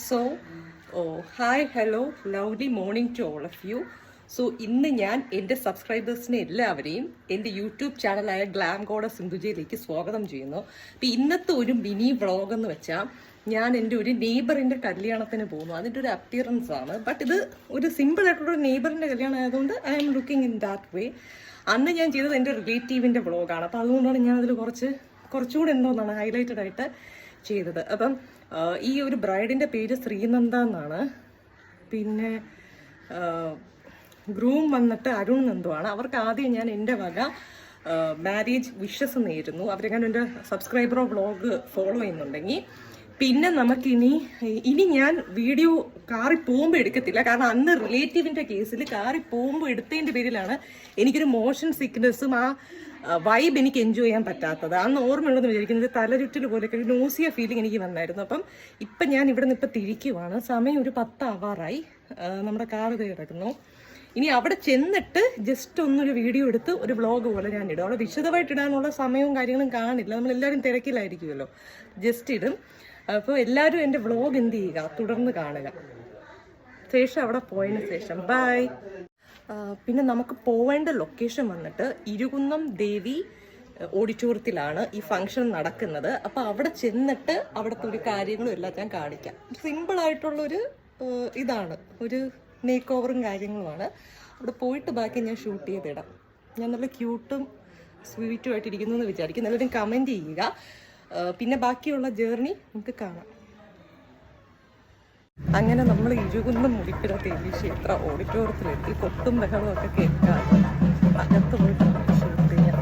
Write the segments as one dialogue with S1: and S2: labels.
S1: So hi hello lovely morning to all of you. So ഇന്ന് ഞാൻ എൻ്റെ സബ്സ്ക്രൈബേഴ്സിനെ എല്ലാവരെയും എൻ്റെ യൂട്യൂബ് ചാനലായ ഗ്ലാം ഗോഡസ് സിന്ധുജയിലേക്ക് സ്വാഗതം ചെയ്യുന്നു. അപ്പം ഇന്നത്തെ ഒരു മിനി വ്ളോഗ് എന്ന് വെച്ചാൽ ഞാൻ എൻ്റെ ഒരു നെയ്ബറിൻ്റെ കല്യാണത്തിന് പോകുന്നു. അതിൻ്റെ ഒരു അപ്പിയറൻസ് ആണ്. ബട്ട് ഇത് ഒരു സിമ്പിൾ ആയിട്ടുള്ള ഒരു നെയ്ബറിൻ്റെ കല്യാണം ആയതുകൊണ്ട് I am looking in that way. അന്ന് ഞാൻ ചെയ്തത് എൻ്റെ റിലേറ്റീവിൻ്റെ വ്ളോഗാണ്. അപ്പോൾ അതുകൊണ്ടാണ് ഞാൻ അതിൽ കുറച്ചുകൂടെ എന്തോന്നാണ് ഹൈലൈറ്റഡ് ആയിട്ട് ചെയ്തത്. അപ്പം ഈ ഒരു ബ്രൈഡിൻ്റെ പേര് ശ്രീനന്ദ എന്നാണ്. പിന്നെ ഗ്രൂം വന്നിട്ട് അരുൺ നന്ദുവാണ്. അവർക്ക് ആദ്യം ഞാൻ എൻ്റെ വക മാരേജ് വിഷസ് നേരുന്നു. അവരെങ്ങനെ എൻ്റെ സബ്സ്ക്രൈബറോ വ്ളോഗ് ഫോളോ ചെയ്യുന്നുണ്ടെങ്കിൽ. പിന്നെ ഇനി ഞാൻ വീഡിയോ കാറി പോകുമ്പോൾ എടുക്കത്തില്ല. കാരണം അന്ന് റിലേറ്റീവിൻ്റെ കേസിൽ കാറി പോകുമ്പോൾ എടുത്തതിൻ്റെ പേരിലാണ് എനിക്കൊരു മോഷൻ സിക്നെസ്സും ആ വൈബ് എനിക്ക് എൻജോയ് ചെയ്യാൻ പറ്റാത്തത്. അന്ന് ഓർമ്മയുള്ളതെന്ന് വിചാരിക്കുന്നത് തലചുറ്റൽ പോലെയൊക്കെ ഒരു നോസിയ ഫീലിംഗ് എനിക്ക് വന്നായിരുന്നു. അപ്പം ഇപ്പം ഞാൻ ഇവിടെ നിന്ന് ഇപ്പം തിരിക്കുവാണ്. സമയം ഒരു 10 ആവാറായി. നമ്മുടെ കാർ കിടക്കുന്നു. ഇനി അവിടെ ചെന്നിട്ട് ജസ്റ്റ് ഒന്നൊരു വീഡിയോ എടുത്ത് ഒരു വ്ളോഗ് പോലെ ഞാൻ ഇടും. അവിടെ വിശദമായിട്ട് ഇടാനുള്ള സമയവും കാര്യങ്ങളും കാണില്ല. നമ്മളെല്ലാവരും തിരക്കിലായിരിക്കുമല്ലോ. ജസ്റ്റ് ഇടും. അപ്പോൾ എല്ലാവരും എൻ്റെ വ്ളോഗ് എന്ത് ചെയ്യുക, തുടർന്ന് കാണുക. ശേഷം അവിടെ പോയതിന് ശേഷം ബൈ. പിന്നെ നമുക്ക് പോവേണ്ട ലൊക്കേഷൻ വന്നിട്ട് ഇരുകുന്നം ദേവി ഓഡിറ്റോറിയത്തിലാണ് ഈ ഫംഗ്ഷൻ നടക്കുന്നത്. അപ്പോൾ അവിടെ ചെന്നിട്ട് അവിടുത്തെ ഒരു കാര്യങ്ങളും എല്ലാം ഞാൻ കാണിക്കാം. സിമ്പിളായിട്ടുള്ളൊരു ഇതാണ്, ഒരു മേക്ക് ഓവറും കാര്യങ്ങളുമാണ്. അവിടെ പോയിട്ട് ബാക്കി ഞാൻ ഷൂട്ട് ചെയ്തിടാം. ഞാൻ നല്ല ക്യൂട്ടും സ്വീറ്റും ആയിട്ടിരിക്കുന്നു എന്ന് വിചാരിക്കും. നല്ലൊരു കമൻറ്റ് ചെയ്യുക. പിന്നെ ബാക്കിയുള്ള ജേർണി നമുക്ക് കാണാം. അങ്ങനെ നമ്മൾ ഇരുകുന്നം മുടിപ്പിട ദേവി ക്ഷേത്ര ഓഡിറ്റോറിയത്തിലെത്തി. കൊട്ടും ബഹളവും ഒക്കെ കേൾക്കാതെ അകത്ത് പോയിട്ട് ഷൂട്ട് ചെയ്യാം.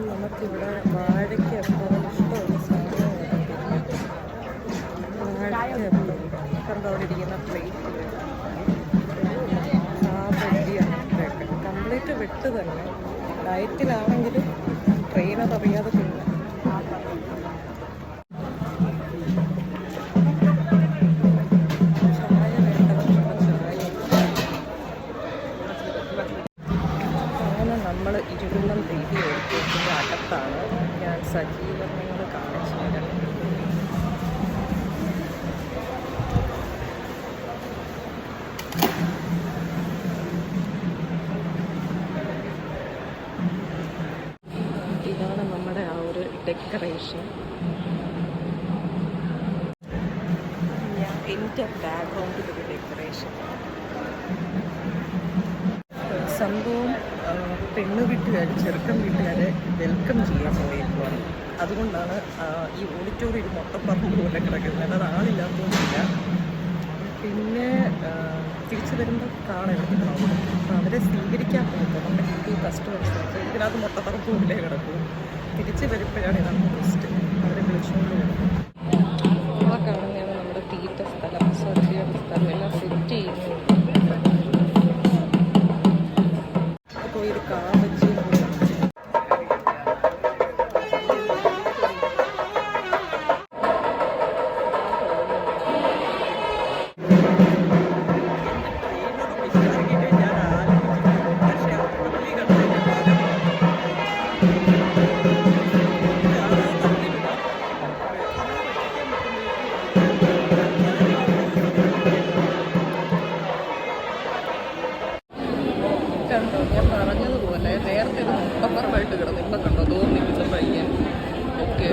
S1: നമുക്കിവിടെ വാഴയ്ക്ക് എപ്പോഴും ഇഷ്ടമുള്ള സാധനമാണ്. കണ്ടോ അവിടെ ഇരിക്കുന്ന പ്ലേറ്റിൽ സാബരി അങ്ങനത്തെയൊക്കെ കംപ്ലീറ്റ് വിട്ട് തന്നെ. ഡയറ്റിലാണെങ്കിലും ട്രെയിനർ അറിയാതെ തിന്ന. നമ്മൾ ഇരുകുന്നം ദേവി ഓഡിറ്റോറിയത്തിൻ്റെ അകത്താണ്. ഞാൻ സജ്ജീകരണങ്ങൾ കാണിച്ചു തരാം. ഇതാണ് നമ്മുടെ ആ ഒരു ഡെക്കറേഷൻ. എൻ്റെ ബാക്ക്ഗ്രൗണ്ടിലൊരു ഡെക്കറേഷൻ. സംഭവം പെണ്ണ് വീട്ടുകാർ ചെറുക്കൻ വീട്ടുകാരെ വെൽക്കം ചെയ്യാൻ പോയിരിക്കുകയാണ്. അതുകൊണ്ടാണ് ഈ ഓഡിറ്റോറിയം മൊത്തപ്പറമ്പ് പോലെ കിടക്കുന്നത്. അത് ആളില്ലാത്തതൊന്നുമില്ല. പിന്നെ തിരിച്ചു വരുമ്പോൾ കാണാൻ എടുക്കണം. അപ്പോൾ അവരെ സ്വീകരിക്കാൻ പോകുമ്പോൾ നമ്മുടെ ഹിന്ദു കസ്റ്റമേഴ്സിനൊക്കെ ഇതിനകത്ത് മൊത്തപ്പറമ്പ് പോലെ കിടക്കും. തിരിച്ച് വരുമ്പോഴാണ് ഇതാണ് ഫസ്റ്റ് അവരെ വിളിച്ചുകൊണ്ട് പോകുന്നത്. ആ കാണുന്നതാണ് നമ്മുടെ തീറ്റ സ്ഥലം, സർജറിയുടെ സ്ഥലം എല്ലാം സെറ്റ് ചെയ്യുന്നത്. ഒരു കാവച്ച് കണ്ടോ, ഞാൻ പറഞ്ഞതുപോലെ നേരത്തെ ഇത് മുട്ടപ്പറമ്പായിട്ട് കിടന്നു. ഇപ്പം കണ്ടോ തോന്നിപ്പിച്ച പയ്യൻ ഒക്കെ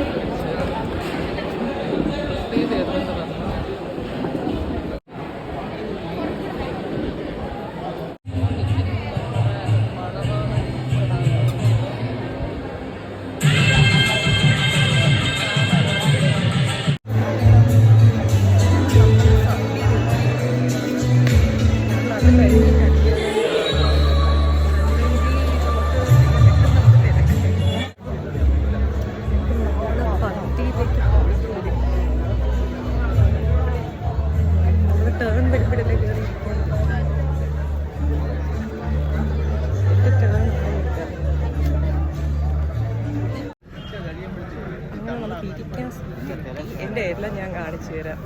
S1: തീർന്നെന്ന് പറഞ്ഞു. അത് കഴിഞ്ഞ് കാണിച്ചു തരാം.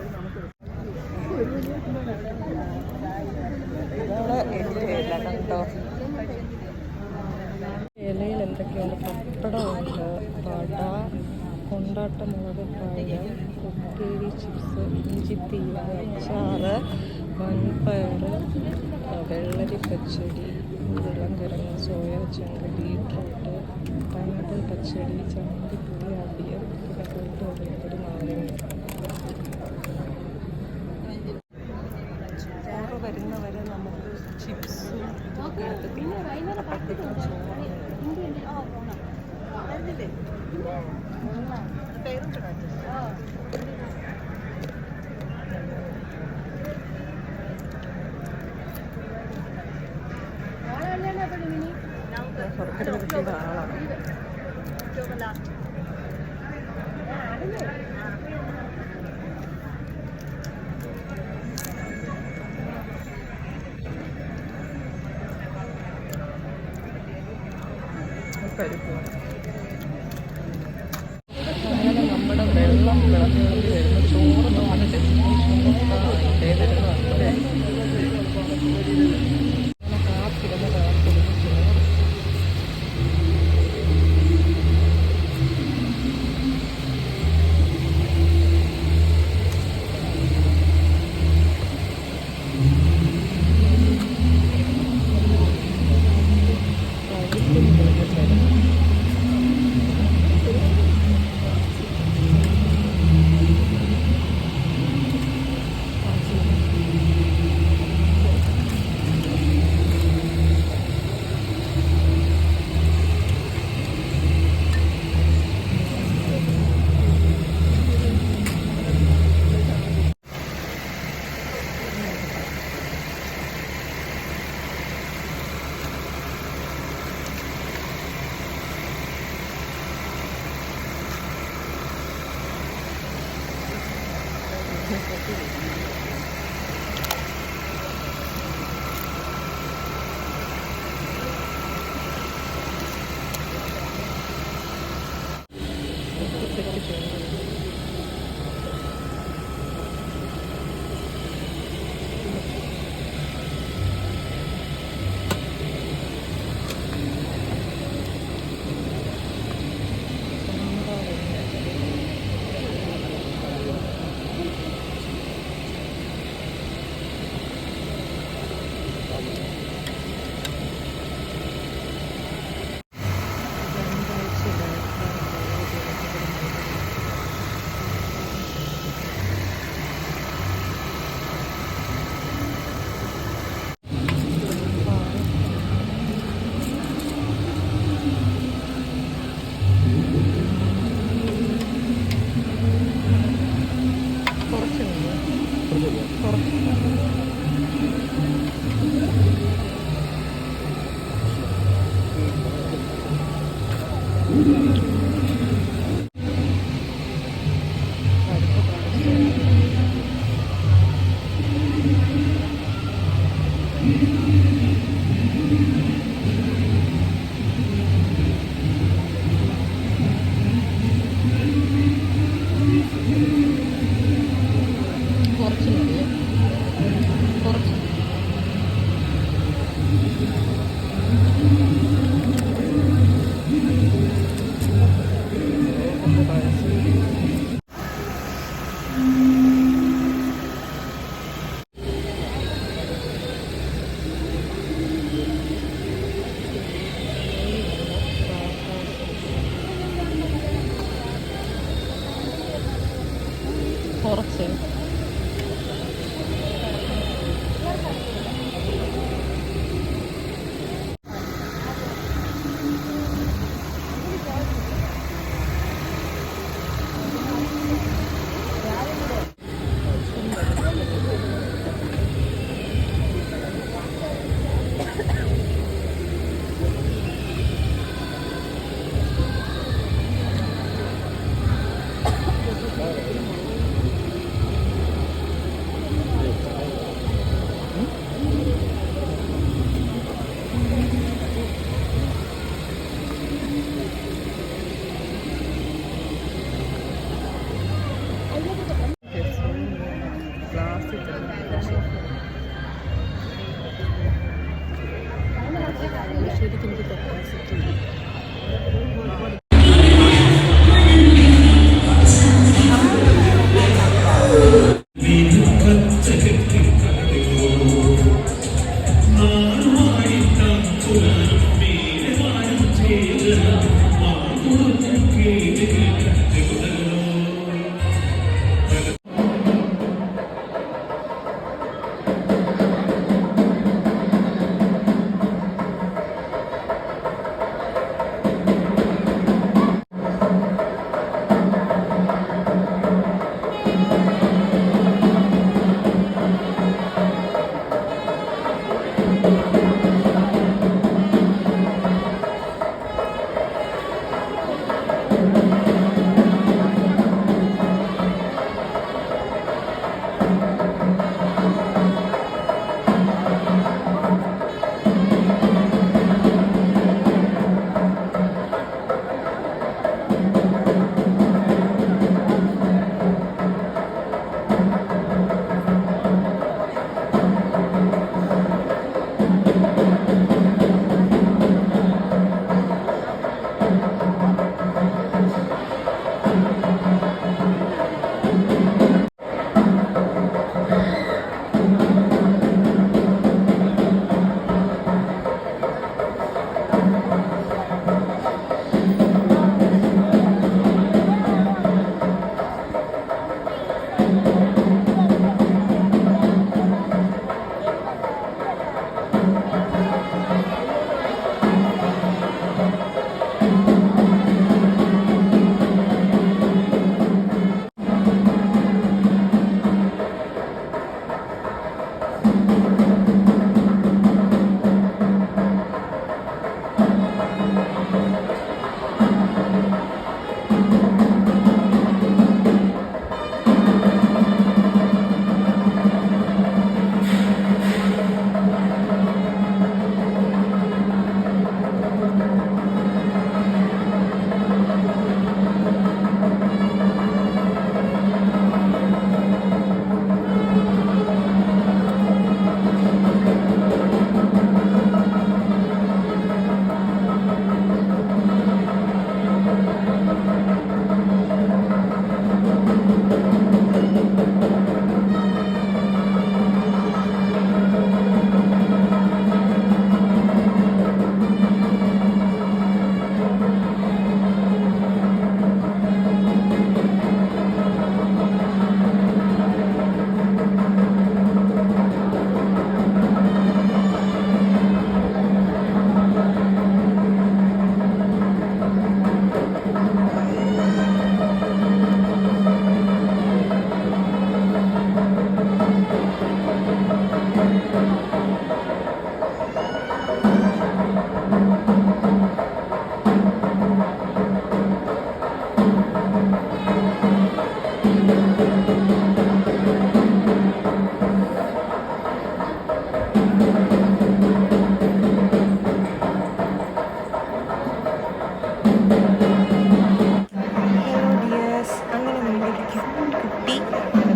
S1: ഇതാണ് എൻ്റെ ഇല കണ്ടോ. ഇലയിൽ എന്തൊക്കെയുണ്ട്? പപ്പടമുണ്ട്, വട, കൊണ്ടാട്ടമുളക്, പഴം, ഉപ്പേരി, ചിപ്സ്, ഇഞ്ചിത്തീര, അച്ചാറ്, വൻപയർ, വെള്ളരി പച്ചടി, ഉരുളൻകിഴങ്ങ്, സോയ ചങ്ക്, ബീട്രൂട്ട്, പൈനാപ്പിൾ പച്ചടി, ചമ്മന്തിപ്പൊടി, അവിയൽ, പിന്നെ കൂട്ടുപൊടി, നാരങ്ങ. ചോറ് വരുന്നവരെ നമുക്ക് ചിപ്സും എടുത്ത് സർക്കാർ ആളാണ്. അങ്ങനെ നമ്മുടെ വെള്ളം വിളഞ്ഞു വരുന്ന ചോറ് നമ്മുടെ ഡെസ്റ്റിനേഷൻ വരുന്നു. അത്രേ കാത്തിരുന്ന് ചോറ്.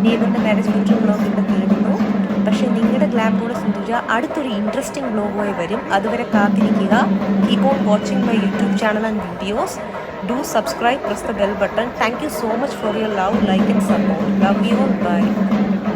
S2: ദേവന്റെ മാരേജ് വീഡിയോ വ്ളോഗ് ഇവിടെ തീരുന്നു. പക്ഷേ നിങ്ങളുടെ ഗ്ലാമറോടെ സിന്ധുജ അടുത്തൊരു ഇൻട്രസ്റ്റിംഗ് വ്ളോഗുമായി വരും. അതുവരെ കാത്തിരിക്കുക. Keep on watching my YouTube channel and videos. Do subscribe, press the bell button. Thank you so much for your love, like and support. Love you all. Bye.